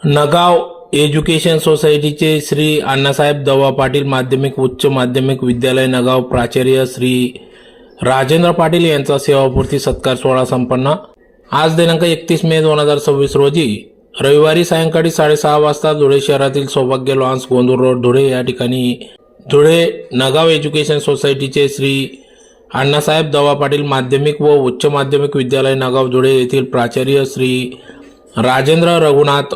नगाव एज्युकेशन सोसायटीचे श्री अण्णासाहेब दवा पाटील माध्यमिक उच्च माध्यमिक विद्यालय नगाव प्राचार्य श्री राजेंद्र पाटील यांचा सेवापूर्ती सत्कार सोहळा संपन्न। आज दिनांक 31 मे 2026 रोजी रविवारी सायंकाळी 6:30 वाजता धुळे शहरातील सौभाग्य लॉन्स गोंदूर रोड धुळे या ठिकाणी धुळे नगाव एज्युकेशन सोसायटीचे श्री अण्णासाहेब दवा पाटील माध्यमिक व उच्च माध्यमिक विद्यालय नगाव धुळे येथील प्राचार्य श्री राजेंद्र रघुनाथ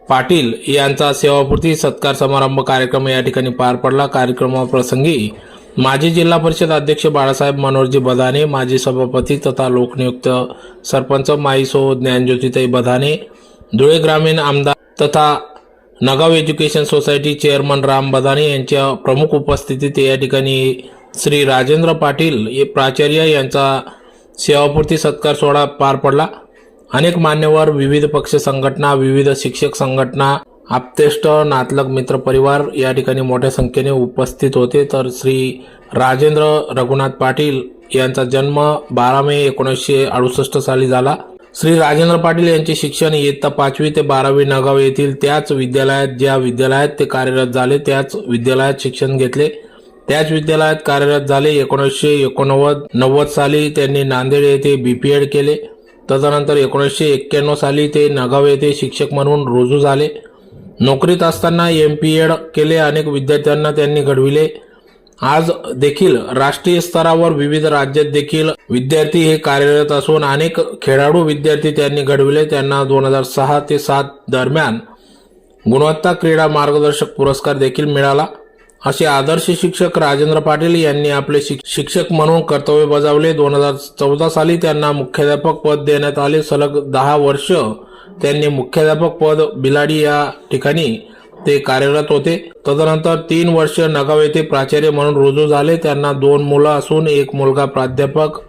पाटील यांचा सेवापूर्ती सत्कार समारंभ कार्यक्रम या ठिकाणी पार पडला। कार्यक्रमाप्रसंगी माजी जिल्हा परिषद अध्यक्ष बाळासाहेब मनोहरजी बधाने, माजी सभापती तथा लोकनियुक्त सरपंच माईसो ज्ञानज्योतिताई बधाने, धुळे ग्रामीण आमदार तथा नगाव एज्युकेशन सोसायटी चेअरमन राम बधाने यांच्या प्रमुख उपस्थितीत या ठिकाणी श्री राजेंद्र पाटील प्राचार्य यांचा सेवापूर्ती सत्कार सोहळा पार पडला। अनेक मान्यवर, विविध पक्ष संघटना, विविध शिक्षक संघटना, आप्तेष्ट, नातलग, मित्र परिवार या ठिकाणी मोठ्या संख्येने उपस्थित होते। तर श्री राजेंद्र रघुनाथ पाटील यांचा जन्म 12 मे 1968 साली झाला। श्री राजेंद्र पाटील यांचे शिक्षण इयत्ता 5वी ते 12वी नगाव येथील त्याच विद्यालयात, ज्या विद्यालयात ते कार्यरत झाले त्याच विद्यालयात शिक्षण घेतले, त्याच विद्यालयात कार्यरत झाले। 1989 साली त्यांनी नांदेड येथे BPEd केले। तदनंतर 1991 साली ते नगाव येथे शिक्षक म्हणून रुजू झाले। नोकरीत असताना MPEd केले। अनेक विद्यार्थ्यांना त्यांनी घडविले। आज देखील राष्ट्रीय स्तरावर विविध राज्यात देखील विद्यार्थी हे कार्यरत असून अनेक खेळाडू विद्यार्थी त्यांनी घडविले। त्यांना 2006 ते 7 दरम्यान गुणवत्ता क्रीडा मार्गदर्शक पुरस्कार देखील मिळाला। असे आदर्श शिक्षक राजेंद्र पाटील यांनी आपले शिक्षक म्हणून कर्तव्य बजावले। 2014 साली त्यांना मुख्याध्यापक पद देण्यात आले। सलग 10 वर्ष त्यांनी मुख्याध्यापक पद बिलाडी या ठिकाणी ते कार्यरत होते। तदनंतर 3 वर्ष नगाव येथे प्राचार्य म्हणून रुजू झाले। त्यांना 2 मुलं असून एक मुलगा प्राध्यापक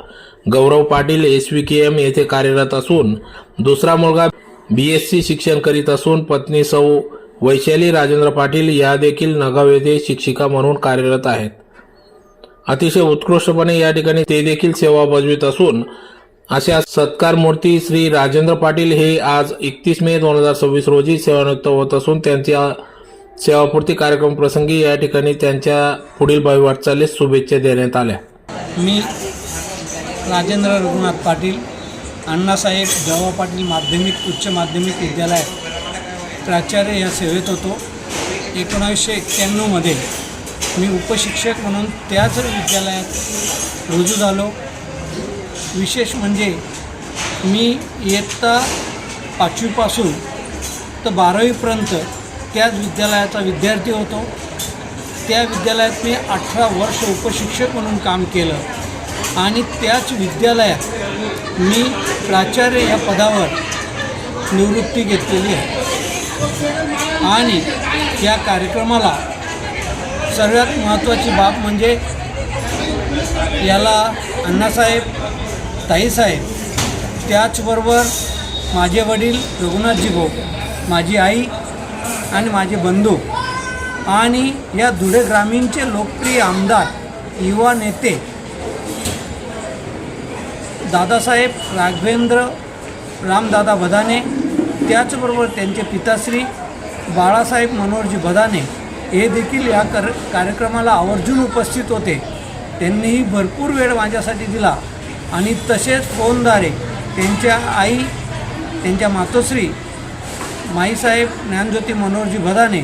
गौरव पाटील SVKM येथे कार्यरत असून दुसरा मुलगा BSc शिक्षण करीत असून पत्नी सौ वैशाली राजेंद्र पाटील या देखील नगाव येथे शिक्षिका म्हणून कार्यरत आहेत। अतिशय उत्कृष्टपणे या ठिकाणी ते देखील सेवा बजावत असून अशा सत्कार मूर्ती श्री राजेंद्र पाटील हे आज 31 मे 2026 रोजी सेवानिवृत्त होत असून त्यांच्या सेवापूर्ती कार्यक्रम प्रसंगी या ठिकाणी त्यांच्या पुढील भावी वाटचालीस शुभेच्छा देण्यात आल्या। मी राजेंद्र रघुनाथ पाटील अण्णासाहेब दवा पाटील माध्यमिक उच्च माध्यमिक विद्यालयात प्राचार्य या सेवेत होतो। 1991 मध्ये मी उपशिक्षक म्हणून त्याच विद्यालयात रुजू झालो। विशेष म्हणजे मी इयत्ता 5वी पासून तर 12वी पर्यंत त्याच विद्यालयाचा विद्यार्थी होतो। त्या विद्यालयात मी 18 वर्ष उपशिक्षक म्हणून काम केलं आणि त्याच विद्यालयात मी प्राचार्य या पदावर निवृत्ती घेतलेली आहे। आणि या कार्यक्रमाला सर्वात महत्त्वाची बाब म्हणजे याला अण्णासाहेब, ताईसाहेब, त्याचबरोबर माझे वडील रघुनाथजी भाऊ, माझी आई आणि माझे बंधू आणि या धुळे ग्रामीणचे लोकप्रिय आमदार, युवा नेते दादासाहेब राघवेंद्र रामदादा बधाने, त्याचबरोबर त्यांचे पिताश्री बाळासाहेब मनोहरजी बधाने हे देखील या कार्यक्रमाला आवर्जून उपस्थित होते। त्यांनीही भरपूर वेळ माझ्यासाठी दिला आणि तसेच फोनद्वारे त्यांच्या आई, त्यांच्या मातोश्री माईसाहेब ज्ञानज्योती मनोहरजी बधाने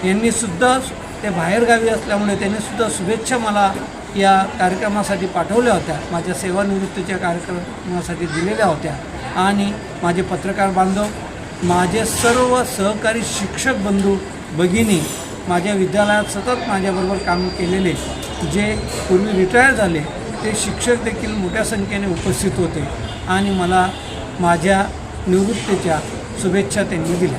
यांनीसुद्धा, ते बाहेरगावी असल्यामुळे त्यांनीसुद्धा शुभेच्छा मला या कार्यक्रमासाठी पाठवल्या होत्या, माझ्या सेवानिवृत्तीच्या कार्यक्रमासाठी दिलेल्या होत्या। आणि माझे पत्रकार बांधव, माझे सर्व सहकारी शिक्षक बंधू भगिनी, माझ्या विद्यालयात सतत माझ्याबरोबर काम केलेले जे पूर्वी रिटायर झाले ते शिक्षक देखील मोठ्या संख्येने उपस्थित होते आणि मला माझ्या निवृत्तीच्या शुभेच्छा त्यांनी दिल्या।